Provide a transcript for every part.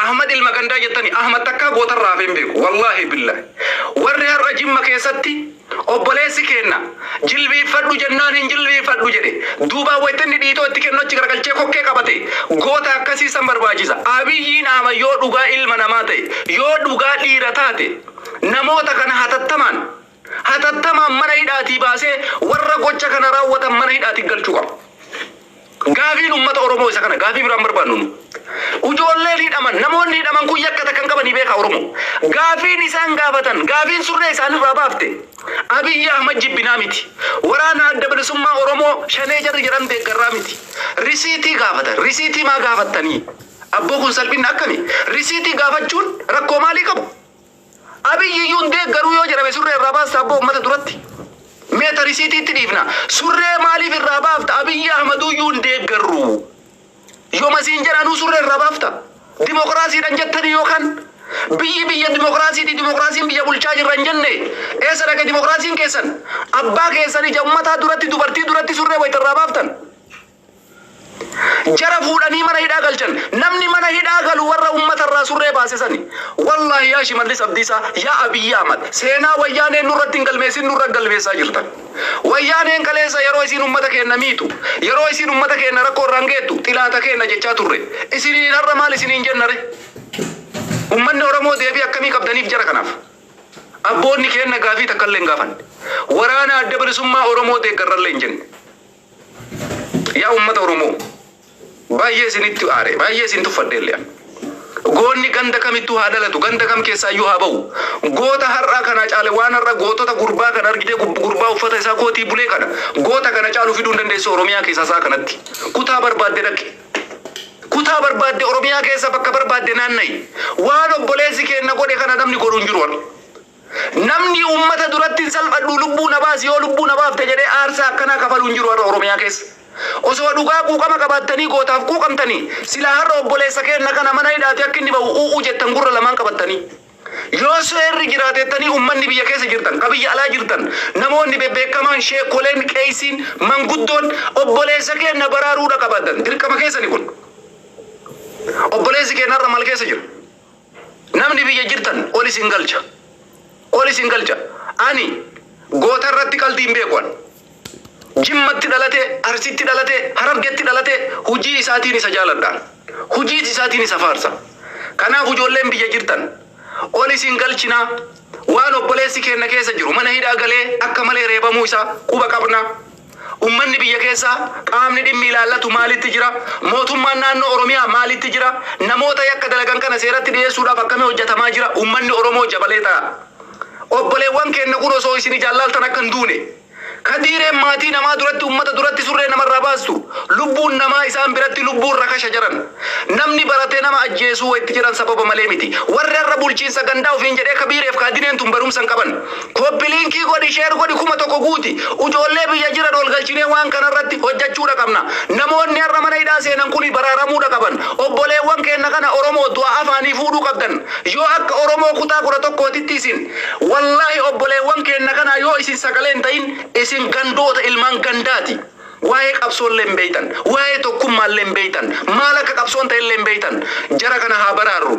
Ahmad ilmaganda jettani Ahmad takka goota raafeen beeku wallahi billahi warri har'a jimma keessatti obboleessi kenna jilbiifadhu jennaan hin jilbiifadhu jedhe duuba waytanni dhiitoo itti kennu achi garagalchee kokkee qabate goota akkasiisan barbaachisa. Abiyyiin ama yoo dhugaa ilma namaa ta'e yoo dhugaa dhiira taate namoota kana hatattamaan mana hidhaatii baasee warra gocha kana raawwatan mana hidhaatii galchuu qaba. Gaafiin ummata Oromoo isa kana gaafii biraan barbaannu. Ujoolleen hidhaman namoonni hidhaman kun yakkata kan qabanii beeka Oromoo. Gaafiin isaan gaafatan gaafiin surree isaan irraa baafte Abiyyi Ahmad jibbinaa miti. Waraana adda bilisummaa Oromoo shanee jarri jedhan deeggarraa miti. Risiitii gaafatan. Risiitii maa gaafattanii? Abboo kun salphinna akkami? Risiitii gaafachuun rakkoo maalii qabu? Abiyyi iyyuun deeggaruu yoo jedhame surree irraa baasta abboo ummata duratti. Meeta risiitiitti dhiifna. Surree maaliif irraa baafta? Abiyyi Ahmaduu iyyuun deeggarru. Yoo masiin jedhanuu surree irraa baafta. Dimokiraasiidhaan jettanii yookaan biyya dimokiraasiiti dimokiraasiin biyya bulchaa jirra hin jenne. Eessa dhaqe dimokiraasiin keessan? Abbaa keessan ija ummataa duratti dubartii duratti surree wayita irraa baaftan. Jara fuudhanii mana hidhaa galchan. Namni mana hidhaa galu warra ummata irraa surree baasisani. Wallahi yaa Shimallis Abdiisaa yaa Abiyyi Ahmad seenaa wayyaaneen nurratti hin galmeessin nurra galmeessaa jirtan. Wayyaaneen kaleessa yeroo isin ummata kenna miitu yeroo isin ummata kenna rakkoo irraan geettu xilaata kenna jechaa turre. Isiniin har'a maal isiniin jennare? Ummanni Oromoo deebii akkamii qabdaniif jara kanaaf? Abboonni kenna gaafii takkallee hin gaafanne. Waraana adda bilisummaa Oromoo deeggarrallee hin jenne. Yaa ummata Oromoo baay'ee isinitti aare baay'ee isin tuffadheellee. Goonni ganda kamittuu haa dhalatu ganda kam keessaayyuu haa ba'u. Goota har'aa kana caale waan har'a gootota gurbaa kana argitee gurbaa uffata isaa kootii bulee kana goota kana caalu fiduu hin dandeessu Oromiyaa keessaa isaa kanatti. Kutaa barbaadde dhaqe. Kutaa barbaadde Oromiyaa keessa bakka barbaadde naanna'i. Waan obboleessi kenna godhe kana namni godhu hin jiru warra. Namni ummata duratti salphadhu lubbuu na baasi yoo lubbuu na baafte jedhee aarsaa akkanaa kafalu hin jiru warra Oromiyaa keessa. Osoo dhugaa quuqama qabattanii gootaaf quuqamtanii silaa har'a obboleessa kenna kana mana hidhaati akka inni ba'u jettan gurra lamaan qabattanii. Yoo seerri jiraatettanii ummanni biyya keessa jirtan ka biyya alaa jirtan namoonni bebbeekamaan sheekoleen qeeysiin manguddoon obboleessa kenna baraaruudha qabatan dirqama keessani kun. Obboleessi kenna har'a maal keessa jira? Namni biyya jirtan ol isin galcha. Ol isin galcha. Ani goota irratti qalbii hin beekuan. Jimmatti dhalate, Arsitti dhalate, Harargetti dhalate, hujii isaatiin isa jaaladhaan. Hujii isaatiin isa faarsa. Kanaaf ijoolleen biyya jirtan ol isin galchinaa waan obboleessi kenna keessa jiru mana hidhaa galee akka malee reebamuu isaa quba qabna. Ummanni biyya keessaa qaamni dhimmi ilaallatu maalitti jira? Mootummaan naannoo Oromiyaa maalitti jira? Namoota yakka dalagan kana seeratti dhiyeessuudhaaf akkamii hojjetamaa jira? Ummanni Oromoo jabalee ta'a. Obboleewwan kenna kun osoo isin jaallaltan akka hin duune. Kadiireen maatii namaa duratti ummata duratti surree namarraa baastu lubbuun namaa isaan biratti lubbuun rakasha jiran namni baratee nama ajjeesuu itti jiran sababa malee miti. Warri har'a bulchiinsa gandaa ofiin jedhee kabiireef kaadineen tun barumsan qaban koppiliinkii godhi sheer godhi 1,000 guuti ijoollee biyya jiran ol galchinee waan kanarratti hojjechuudha qabna. Namoonni har'a mana hidhaa seenan kun baraaramuudha qaban. Obboleewwan kenna kana Oromoo du'a afaanii fuudhuu qabdan. Yoo akka Oromoo kutaa 11tti isin wallahi obboleewwan kenna kana yoo isin sagaleen ta'in isin gandoota ilmaan gandaati. Waa'ee qabsoon leen beeytan, waa'ee tokkummaan leen beeytan, maal akka qabsoon ta'e leen beeytan. Jara kana haa baraarru.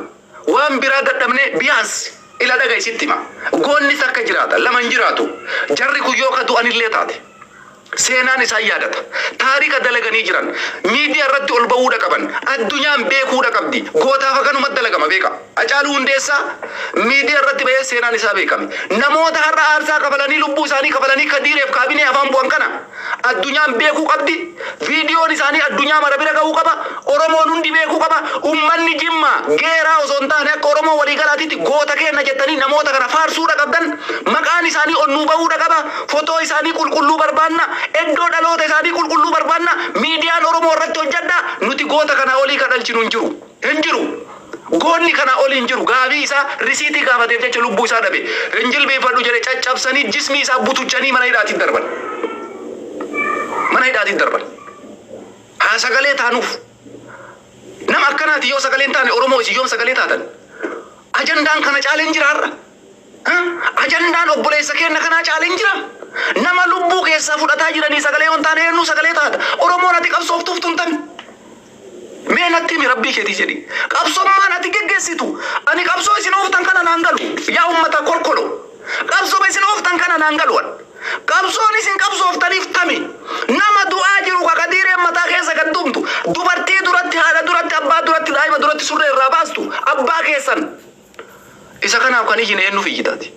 Waan biraa dadhabne biyaas ila dhaga isitti hima. Goonni takka jiraata, lama hin jiraatu. Jarri kun yoo ka du'anillee taate. Seenaan isaan yaadata. Taarika dalaganii jiran. Miidiyaa irratti ol ba'uudha qaban. Addunyaan beekuudha qabdi. Gootaaf akkanumatti dalagama beeka. Hacaaluu Hundeessaa miidiyaa irratti ba'ee seenaan isaa beekame. Namoota har'a aarsaa kafalanii lubbuu isaanii kafalanii kadiireef kaabinee afaan bu'an kana addunyaan beekuu qabdi. Viidiyoon isaanii addunyaa mara bira ga'uu qaba. Oromoon hundi beekuu qaba. Ummanni Jimmaa geeraa osoo hin taane akka Oromoo waliigalaatiitti goota kenna jettanii namoota kana faarsuudha qabdan. Maqaan isaanii onnuu ba'uudha qaba. Fotoo isaanii qulqulluu barbaanna. Eddoo dhaloota isaanii qulqulluu barbaanna. Miidiyaan Oromoo irratti hojjedha. Nuti goota kana olii kadhalchinu hin jiru. Hin jiru. Goonni kana olii hin jiru. Gaafii isaa risiitii gaafateef jecha lubbuu isaa dhabe. Hin jilbeeffadhu jedhe caccabsanii jismii isaa butuchanii mana hidhaatiin darban. Mana hidhaatiin darban. Haa sagalee taanuuf. Nama akkanaati yoo sagalee hin taane Oromoo isin yoom sagalee taatan? Ajandaan kana caalee hin jira har'a. Ajandaan obboleessa kenna kanaa caalee hin jira. Nama lubbuu keessaa fudhataa jiranii sagalee yoo hin taane eenyu sagalee taata? Oromoon ati qabsooftuuf tuntan. Mee natti mi rabbii keetii jedhi. Qabsoomaan ati geggeessitu. Ani qabsoo isin ooftan kana naan galu. Yaa uummata kolkolo. Qabsoo isin ooftan kana naan galuwan. Qabsoon isin qabsooftaniif tami. Nama du'aa jiru kakadiiree mataa keessa gaddumtu. Dubartii duratti, haadha duratti, abbaa duratti, daa'ima duratti surree irraa baastu. Abbaa keessan. Isa kanaaf kan ijin eenyuuf iyyitaati.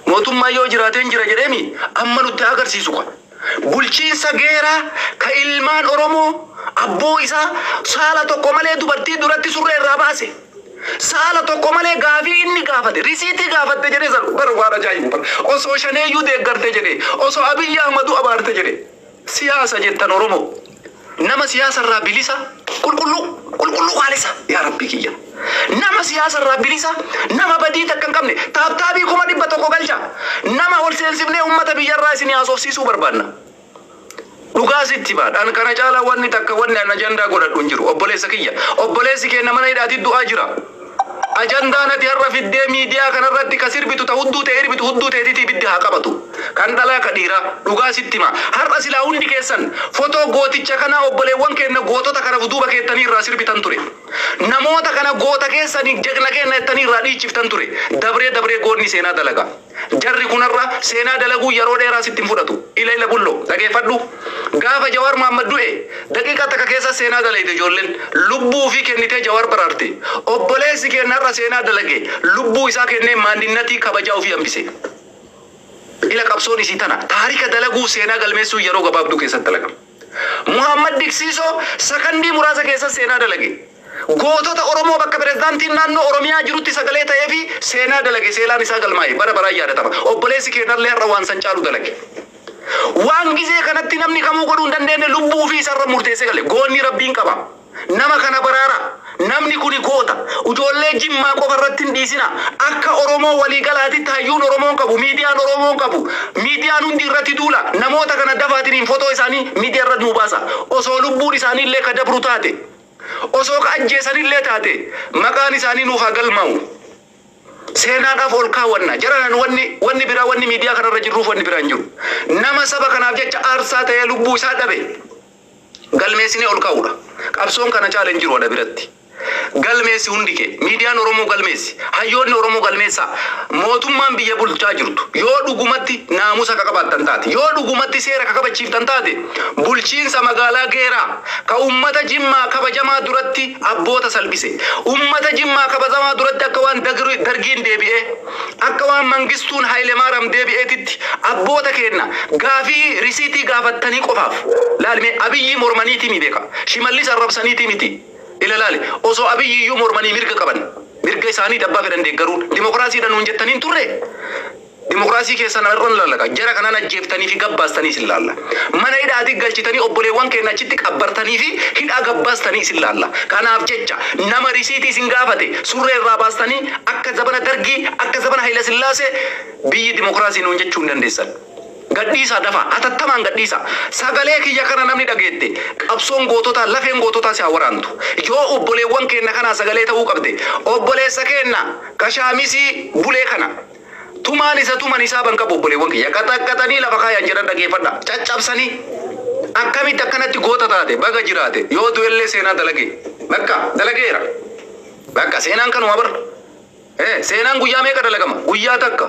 Mootummaa yoo jiraateen jira jedheemi amma nutti agarsiisu qaba. Bulchiinsa geeraa ka ilmaan Oromoo abboo isaa saala tokko malee dubartii duratti surree irraa baase. Saala tokko malee gaafii inni gaafate risiitii gaafatte jedhee bara waan ajaa'ibu osoo shaneeyyuu deeggarte jedhee osoo Abiyyi Ahmadu abaarte jedhee siyaasa jettan Oromoo nama siyaasarraa bilisa qulqulluu haalisa yaa rabbii kiyya nama siyaasarraa bilisa nama badii takka hin qabne taabtaabii 100 galcha nama ol seensifnee uummata biyyarraa isin haasofsiisuu barbaanna. Dhugaa sitti baadhaan kana caalaa wanni takka wanni an ajandaa godhadhu hin jiru obboleessa kiyya obboleessi keenya mana hidhaatti du'aa jira. Ajandaan ati har'a fiddee miidiyaa kanarratti ka sirbitu ta hudduu ta'e hirbitu hudduu ta'eetiitii ibiddi haa qabatu. Kan dhalaa ka dhiiraa dhugaa sitti hima. Har'a silaa hundi keessan fotoo gooticha kanaa obboleewwan keenya gootota kana duuba keettanii irraa sirbitan ture. Namoota kana goota keessanii jagna keenya jettanii irraa dhiichiftan ture. Dabree goonni seenaa dalagaa. Jarri kunarra seenaa dalaguu yeroo dheeraa sitti hin fudhatu. Ila bulloo dhageeffadhu. Gaafa Jawaar Mohammad du'e daqiiqa takka keessa seenaa dalayte ijoolleen lubbuu fi kennitee Jawaar baraarte. Obboleessi keenyarra seenaa dalage lubbuu isaa kennee maanninnatii kabajaa ofii hambise. Ila qabsoon isii tana taarika dalaguu seenaa galmeessuu yeroo gabaabduu keessatti dalagama. Muhammad Diksiisoo sakandii muraasa keessa seenaa dalage. Gootota Oromoo bakka pirezidaantiin naannoo Oromiyaa jirutti sagalee ta'ee fi seenaa dalage seelaan isaa galmaa'e bara baraan yaadatama. Obboleessi keenyallee har'a waan san caalu dalage. Waan gizee kanatti namni kamuu godhuu hin dandeenye lubbuu fi isarra murteessee gale. Goonni rabbiin qaba. Nama kana baraara. Namni kuni goota. Ijoollee Jimmaa qofa irratti hin dhiisina. Akka Oromoo waliigalaatitti hayyuun Oromoon qabu, miidiyaan Oromoon qabu. Miidiyaan hundi irratti duula. Namoota kana dafaatiin fotoo isaanii miidiyaa irratti nu baasa. Osoo lubbuun isaanii illee ka dabru taate. Osoo ka ajjeesanillee taate maqaan isaanii nuuf haa galmaa'u. Seenaadhaaf ol kaawwanna. Jaran wanni biraa wanni miidiyaa kanarra jirruuf wanni biraa hin jiru. Nama saba kanaaf jecha aarsaa ta'ee lubbuu isaa dhabe galmeessinee ol kaa'uudha. Qabsoon kana caala hin jiru adda biratti. Galmeessi hundi kee miidiyaan Oromoo galmeessi hayyoonni Oromoo galmeessa mootummaan biyya bulchaa jirtu yoo dhugumatti naamusa ka qabaattan taate yoo dhugumatti seera ka kabachiiftan taate bulchiinsa magaalaa Geeraa ka ummata Jimmaa kabajamaa duratti abboota salphise ummata Jimmaa kabajamaa duratti akka waan dargiin deebi'ee akka waan Mangistuun Hayilemaariyaam deebi'eetitti abboota kenna gaafii risiitii gaafattanii qofaaf laalme Abiyyi mormaniitii mi beeka Shimallis arrabsaniitii miti. Ilalaale osoo Abiyyi iyyuu mormanii mirga qaban mirga isaanii dabbaa fedhan deeggaruun dimokiraasiidhaan nuun jettaniin turre dimokiraasii keessan irraan lallaqa jara kanaan ajjeeftanii fi gabbaastanii isin laalla mana hidhaatii galchitanii obboleewwan keenya achitti qabbartanii fi hidhaa gabbaastanii isin laalla kanaaf jecha nama risiitii isin gaafate surree irraa baastanii akka zabana dargii akka zabana Hayila Sillaasee biyyi dimokiraasii nuun jechuu hin dandeessan. Gadhiisa dafa hatattamaan gadhiisa sagalee kiyya kana namni dhageette qabsoon gootota lafeen gootota si waraantu yoo obboleewwan keenya kana sagalee ta'uu qabde obboleessa keenya kashaamisii bulee kana tumaan isaa ban qabu obboleewwan kiyya qaxaqqatanii lafa kaayan jedhan dhageeffadha caccabsanii akkamitti akkanatti goota taate baga jiraate yoo du'ellee seenaa dalage bakka dalageera bakka seenaan kanuma bar seenaan guyyaa meeqa dalagama guyyaa takka.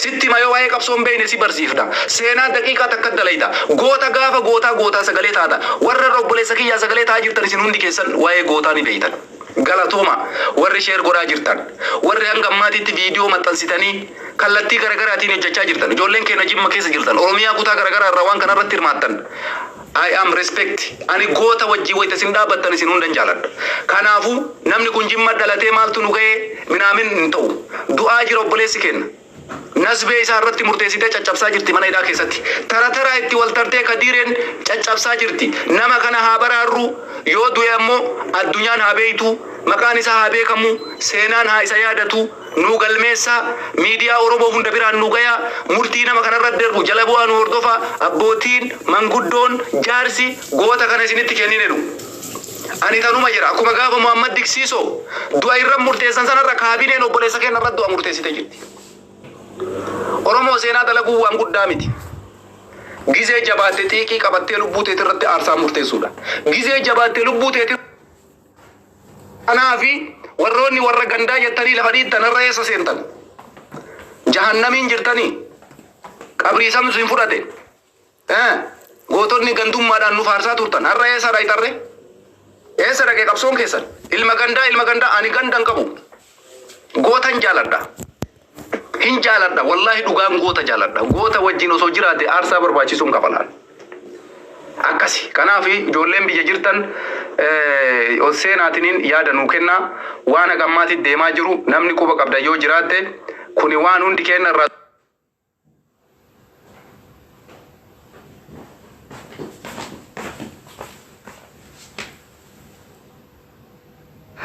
Sitti mayo waa'ee qabsoon beeyne si barsiifda. Seenaa daqiiqaa takka dalayta. Goota gaafa goota sagalee taata. Warra obboleessa kiyyaa sagalee taa jirtan isin hundi keessan waa'ee gootaa ni beeytan. Galatooma warri sheer godhaa jirtan. Warri hanga ammaatitti viidiyoo maxxansitanii kallattii garaagaraatiin hojjechaa jirtan. Ijoolleen keenya Jimma keessa jirtan. Oromiyaa kutaa garaagaraa irraa waan kanarratti hirmaattan. I am respect. Ani goota wajjii wayita isin dhaabbattan isin hundan jaaladha. Kanaafuu namni kun Jimma dhalatee maaltu nu ga'ee minaamin hin ta'u. Du'aa jira obboleessi keenya. Nasbee isaa irratti murteessitee caccabsaa jirti mana hidhaa keessatti. Tara itti waltartee kadiireen caccabsaa jirti. Nama kana haa baraarru yoo du'e ammoo addunyaan haa beeytu maqaan isaa haa beekamu seenaan haa isa yaadatu nu galmeessa miidiyaa Oromoo hunda biraan nu gaya murtii nama kanarratti darbu jala bu'aa nu hordofa abbootiin manguddoon jaarsi goota kana isinitti kennineeru. Ani tanuma jira akkuma gaafa Muhammad Diksiisoo du'a irra murteessan sanarra kaabineen obboleessa keenya irratti du'a murteessite jirti. Oromoo seenaa dalaguu waan guddaa miti. Gizee jabaattee xiiqii qabattee lubbuu teetii irratti aarsaa murteessuudha. Gizee jabaattee lubbuu teetii أنا في وروني ورقندا يتني لفدي تنرى سنتن جهنمين جرتني قبري سامس ينفرده gootonni gandummaadhaan nu faarsaa turtan har'a eessa dhaytarre eessa dhaqee qabsoon keessan ilma gandaa ani gandan qabu gootan jaaladha hin jaaladha wallahi dhugaan goota jaaladha goota wajjin osoo jiraate aarsaa barbaachisuun qabalaan akkasi kanaaf ijoolleen biyya jirtan seenaatiniin yaada nuu kenna waan agammaatti deemaa jiru namni quba qabda yoo jiraatte kuni waan hundi kenna irraa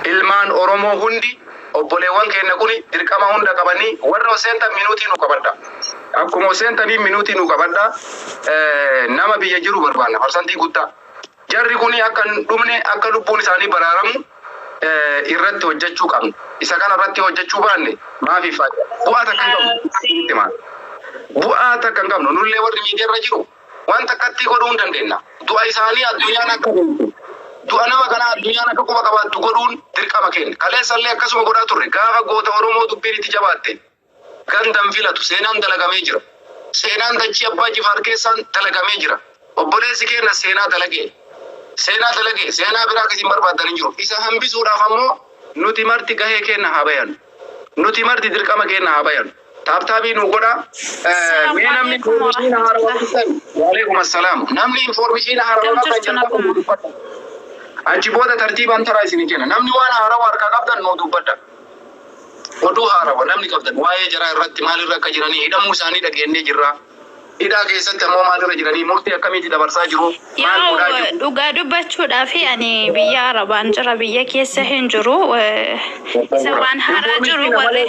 ilmaan oromoo hundi obboleewwan keenya kuni dirqama hunda qabanii warra seentan minuutii nu qabadda akkuma seentanii minuutii nu qabadda nama biyya jiru barbaanna parsantii guddaa jarri kuni akka dhumne akka lubbuun isaanii baraaramu irratti hojjechuu qabna isa kana irratti hojjechuu baanne maafi faayida bu'aa takka hin qabnu nullee warri miidiyaarra jiru waan takkatti godhuu hin dandeenya du'a isaanii addunyaan akka du'a nama kana addunyaan akka quba qabaattu godhuun dirqama keenya kaleessallee akkasuma godhaa turre gaafa goota oromoo dubbiin itti jabaatte gandan filatu seenaan dalagamee jira seenaan dachii abbaa jifaar keessaan dalagamee jira obboleessi keenya seenaa dalagee seenaa biraa akkasiin barbaadan hin jiru isa hambisuudhaaf ammoo nuti marti gahee keenya haa bayan nuti marti dirqama keenya haa bayan taabtaabii nu godha mee namni information haarawaa waalaikum assalaam namni information haarawaa kan jedhamu achi booda tartiibaan taraa isin kenna namni waan haarawaa harkaa qabdan nuu dubbadha oduu haarawaa namni qabdan waa'ee jaraa irratti maalirra akka jiranii hidhamuu isaanii dhageenyee jirra hidhaa keessatti ammoo maalirra jiranii murtii akkamitti dabarsaa jiru maal godhaa jiru dhugaa dubbachuudhaaf ani biyya arabaan jira biyya keessa hin jiru isa waan haaraa jiru warri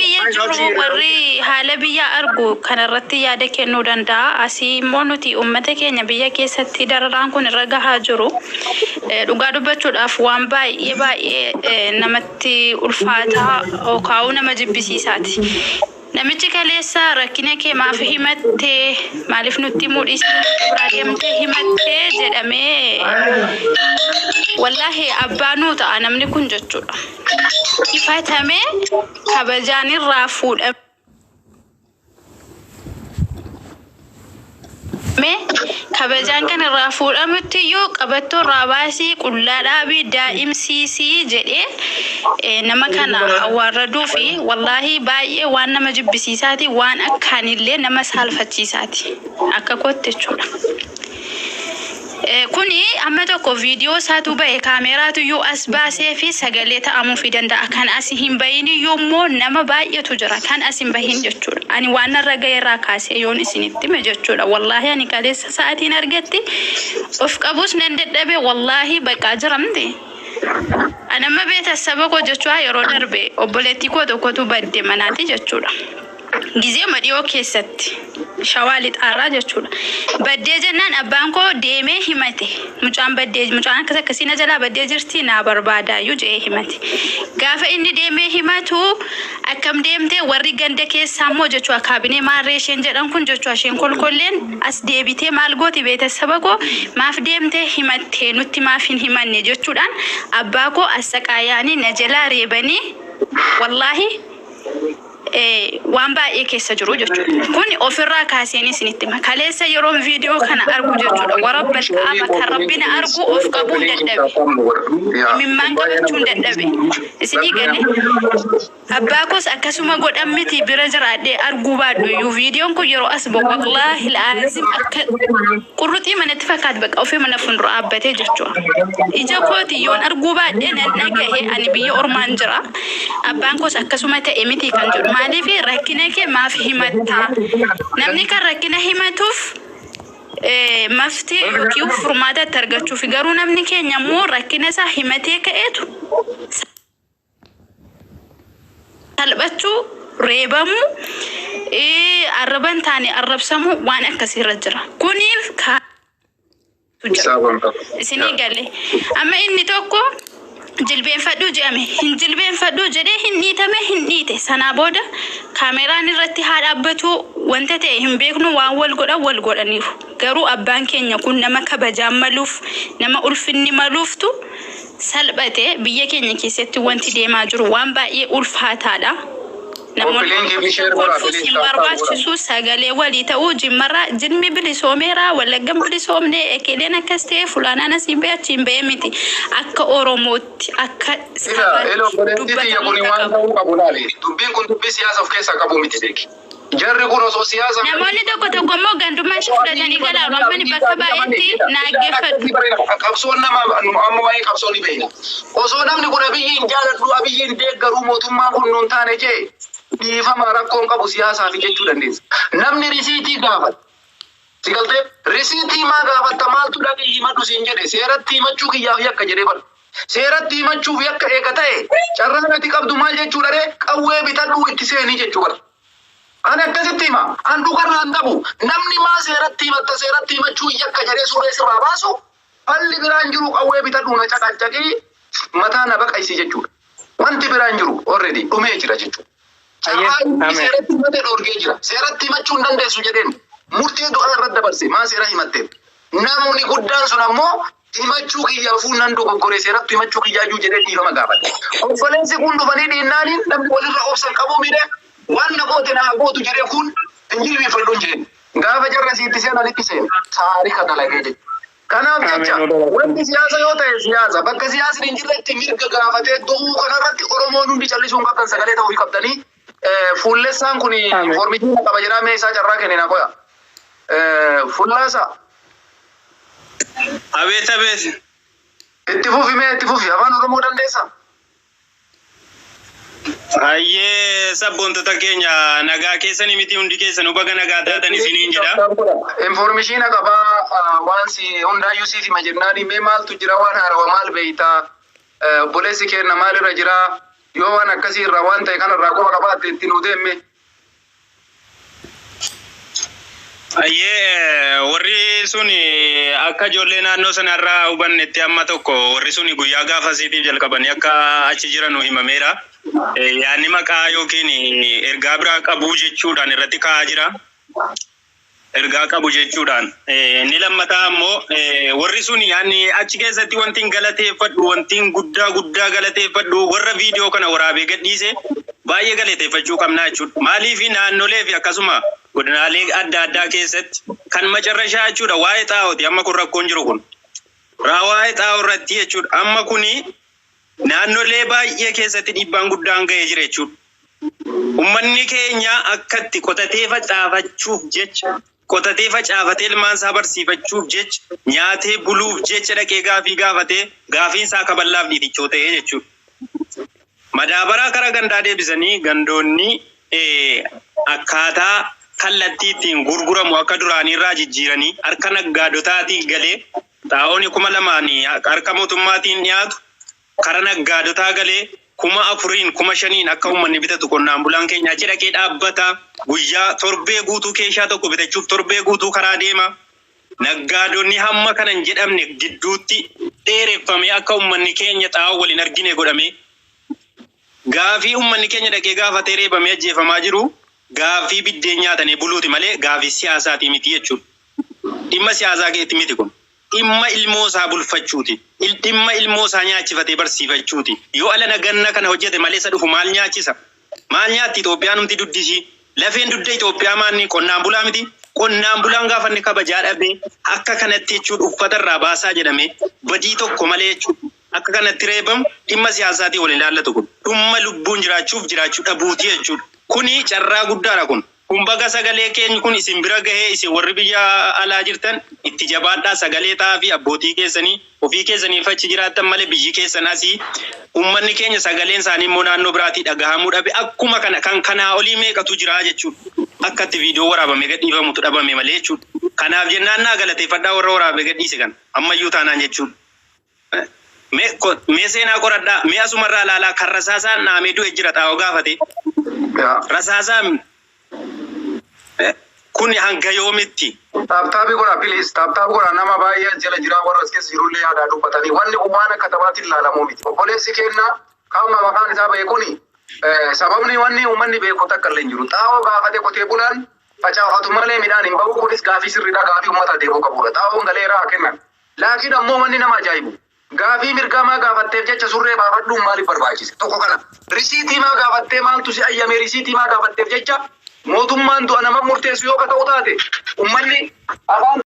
biyya jiru warri haala biyya argu kanarratti yaada kennuu danda'a asii immoo nuti uummata keenya biyya keessatti dararaan kun irra gahaa jiru dhugaa dubbachuudhaaf waan baay'ee namatti ulfaataa yookaan nama jibbisiisaati namichi kaleessa rakkina kee maaf himattee maaliif nutti mudhiisee biraa deemtee himattee jedhamee wallahi abbaanuu ta'a namni kun jechuudha ifatamee kabajaan irraa fuudhame kabajaan kan irraa fuudhamutti yoo qabattoo raabaasii qullaadhaabii daa'imsiisii jedhee nama kana awwaarraduu fi wallahi baay'ee waan nama jibbisiisaati waan akkaanillee nama saalfachiisaati akka kootti jechuudha. Kuni amma tokko viidiyoo isaatu ba'e kaameraatu yoo as baasee fi sagalee ta'amuu fi danda'a kan as hin bahin yoommoo nama baay'eetu jira kan as hin bahin jechuudha ani waan narra ga'eerraa kaasee yoon isinitti hime jechuudha wallahi ani kaleessa sa'aatiin argetti of qabus nan dadhabe wallahi baqaa jiramte anamma beetasaba koo jechuudha yeroo darbe obboleettii koo tokkotu badde manaati jechuudha gizee madiyoo keessatti shawaa lixaaraa jechuudha baddee jennaan abbaan koo deemee himate mucaan akkas akkasiina jalaa baddee jirti naa barbaadaayyuu jedhee himate gaafa inni deemee himatu akkam deemtee warri ganda keessaa immoo jechuudha kaabinee maarree isheen jedhan kun jechuudha isheen kolkolleen as deebitee maal gooti beetasaba koo maaf deemtee himattee nutti maaf hin himanne jechuudhaan abbaa koo as saqaayaanii na jalaa reebanii wallahi waan baay'ee keessa jiru jechuudha kun ofirraa kaaseen isinitti kaleessa yeroo viidiyoo kana argu jechuudha warabbal qaama kan rabbina argu of qabuun dadhabe mimmaan qabachuun dadhabe isinii galee abbaa koos akkasuma godhan miti bira jiraadhee arguu baadhu viidiyoon kun yeroo as ba'u wallahi laazim akka qurruxii manatti fakkaatu baqa ofii mana fuuldura dhaabbatee jechuudha ija kooti yoon arguu baadhee nan dhagahee ani biyya ormaan jira abbaan koos akkasuma ta'e miti kan jedhu maaliif rakkina kee maaf himatta namni kan rakkina himatuuf maftee yookiin furmaata argachuuf garuu namni keenya immoo rakkina isaa himatee ka'eetu salphachuu reebamu arraban taane arrabsamu waan akkasiirra jira kuniif isinii galee amma inni tokko jilbeenfadhu jedhame hin jilbeenfadhu jedhee hin dhiitame hin dhiite sanaa booda kaameraan irratti haa dhaabbatu wanta ta'e hin beeknu waan wal godhaniiru garuu abbaan keenya kun nama kabajaan maluuf nama ulfinni maluuftu salphate biyya keenya keessatti wanti deemaa jiru waan baay'ee ulfaataadha. namoonni barbaachisu sagalee walii ta'uu jimmarraa jilmi bilisoomeera wallaggan bilisoomne ekeleen akkas ta'e fulaanaan asii ba'e achiin ba'e miti akka oromootti akka dubbiin kun dubbii siyaasa of keessaa qabu miti beeki. Jarri kun osoo siyaasa namoonni tokko immoo gandummaa shi fudhatanii galaaru ammani bakka baay'eetti naaggeeffadhu. Qabsoon nama amma waa'ee qabsoo ni beekna. Osoo namni kun abiyyiin jaaladhu abiyyiin deeggaruu mootummaan kun nuun taane jee dhiifama rakkoon qabu siyaasaaf jechuu dandeessa. Namni risiitii gaafata. Sigaltee risiitii maa gaafatta maaltu dhaqee himadhu siin jedhe seeratti himachuu kiyyaaf yakka jedhee bara. Seeratti himachuuf yakka eega ta'e carraan ati qabdu maal jechuudha ree qawwee bitadhuu itti seenii jechuu bara. Ani akkasitti hima an dhugarraan qabu namni maa seeratti himatta seeratti himachuu yakka jedhee suuree sirraa baasu falli biraan jiru qawwee bitadhuu na caqacaqii mataa na baqaysi jechuudha. Wanti biraan jiru already dhumee jira jechuudha. Seeratti himatee dhorgee jira. Seeratti himachuu hin dandeessu jedheen murtee du'aa irratti dabarse maa seera himatteen. Namni guddaan sun ammoo himachuu kiyyaafuu nan dogoggoree seeratti himachuu kiyyaayuu jedhee dhiifama gaafate. Obboleessi kun dhufanii dhiinnaaniin namni walirra obsan qabuu miidhee waan na goote na gootu jedhee kun hin jilbeeffadhu jedheen. Gaafa jarra siitti seenanitti seene taarika dalagee jedhe. Kanaaf jecha wanti siyaasa yoo ta'e siyaasa bakka siyaasni hin jirretti mirga gaafatee du'uu kanarratti Oromoon hundi callisuun qabdan sagalee ta'uu qabdanii fuullessaan kun formitiin qaba jedhaa mee isaa carraa kennina qoya. Fuullaasa. Abeet. Itti fufi afaan Oromoo dandeessa. Ayyee sabboontota keenya nagaa keessanii miti hundi keessanuu baga nagaa taatan isiniin jedha. Informeeshina qabaa waan si hundaayyuu siif hima jennaani mee maaltu jira waan haarawaa maal beeytaa obboleessi keenya maalirra jira yoo waan akkasii irraa waan ta'e kanarraa qofa qabaatte itti nuu deemme. Ayyee warri suni akka ijoollee naannoo sanarraa hubannetti amma tokko warri suni guyyaa gaafa siitiif jalqabanii akka achi jiran himameera. Yaanni maqaa yookiin ergaa biraa qabu jechuudhaan irratti kaa'aa jira. Ergaa qabu jechuudhaan. Inni lammataa ammoo warri suni yaanni achi keessatti wanti galateeffadhu wanti guddaa galateeffadhu warra viidiyoo kana waraabee gadhiise baay'ee galateeffachuu qabna jechuudha. Maaliif naannolee fi akkasuma godinaalee adda addaa keessatti kan macarrashaa jechuudha waa'ee xaa'ooti amma kun rakkoon jiru kun. Waa'ee xaa'oo irratti jechuudha amma kuni naannolee baay'ee keessatti dhiibbaan guddaan ga'ee jira jechuudha. Uummanni keenya akkatti qotatee facaafachuuf jecha qotatee facaafatee ilmaan isaa barsiifachuuf jecha nyaatee buluuf jecha dhaqee gaafii gaafatee gaafiin isaa kaballaaf dhiitichoo ta'ee jechuudha. Madaabaraa karaa gandaa deebisanii gandoonni akkaataa kallattii ittiin gurguramu akka duraaniirraa jijjiiranii harka naggaadotaatiin galee xaa'oon 2,000 harka mootummaatiin dhiyaatu karaa naggaadotaa galee 4,000 5,000 akka uummanni bitatu qonnaan bulaan keenya achi dhaqee dhaabbata guyyaa torbee guutuu keeshaa tokko bitachuuf torbee guutuu karaa deema. Naggaadonni hamma kana hin jedhamne gidduutti dheereffamee akka uummanni keenya xaa'oo waliin argine godhame. Gaafii uummanni keenya dhaqee gaafatee reebamee ajjeefamaa jiru gaafii biddeen nyaatanii buluuti malee gaafii siyaasaati miti jechuudha. Dhimma siyaasaa keetti miti kun. Dhimma ilmoo isaa bulfachuuti. Dhimma ilmoo isaa nyaachifatee barsiifachuuti. Yoo ala naganna kana hojjete malee isa dhufu maal nyaachisa? Maal nyaatti Itoophiyaan humti duddisi? Lafeen dudda Itoophiyaa maanni qonnaan bulaa miti? Qonnaan bulaan gaafa inni kabajaa dhabee akka kanatti jechuudha uffatarraa baasaa jedhamee badii tokko malee jechuudha. Akka kanatti reebamu dhimma siyaasaatii waliin ilaallatu kun. Dhumma lubbuun jiraachuu dhabuuti jechuudha. Kuni carraa guddaadha kun. Kun baga sagalee keenya kun isin bira gahee isin warri biyya alaa jirtan itti jabaadhaa sagalee ta'aa fi abbootii keessanii ofii keessaniif achi jiraattan malee biyyi keessan asii uummanni keenya sagaleen isaanii immoo naannoo biraatii dhagahamuu dhabe akkuma kana kan kanaa olii meeqatu jira jechuudha. Akka itti viidiyoo waraabamee gadhiifamutu dhabame malee jechuudha. Kanaaf jennaan naa galateeffadhaa warra waraabee gadhiise kan ammayyuu taanaan jechuudha. Mee seenaa qoradhaa mee asumarraa ilaalaa kan rasaasaan dhahamee du'e jira xaa'oo gaafate. Rasaasaan Kun hanga yoomitti? Taaptaabii godha please. Taaptaabii godha nama baay'ee jala jiraa warra as keessa jirullee yaadaa dubbatanii wanni waan akka taphaatiin ilaalamuu miti. Obboleessi keenya qaama maqaan isaa beekuni sababni wanni uummanni beeku takka illee hin jiru. Xaa'oo gaafate qotee bulaan facaafatu malee midhaan hin bahu kunis gaafii sirriidha gaafii uummata deemuu qabudha. Xaa'oon galeeraa kennan. Laakiin ammoo wanni nama ajaa'ibu. Gaafii mirgamaa gaafatteef jecha surree baafadhuun maaliif barbaachise? Tokko kana. Risiitii maa gaafattee maaltu si ayyame risiitii maa gaafatteef jecha mootummaan du'a nama murteessu yoo ta'u taate uummanni afaan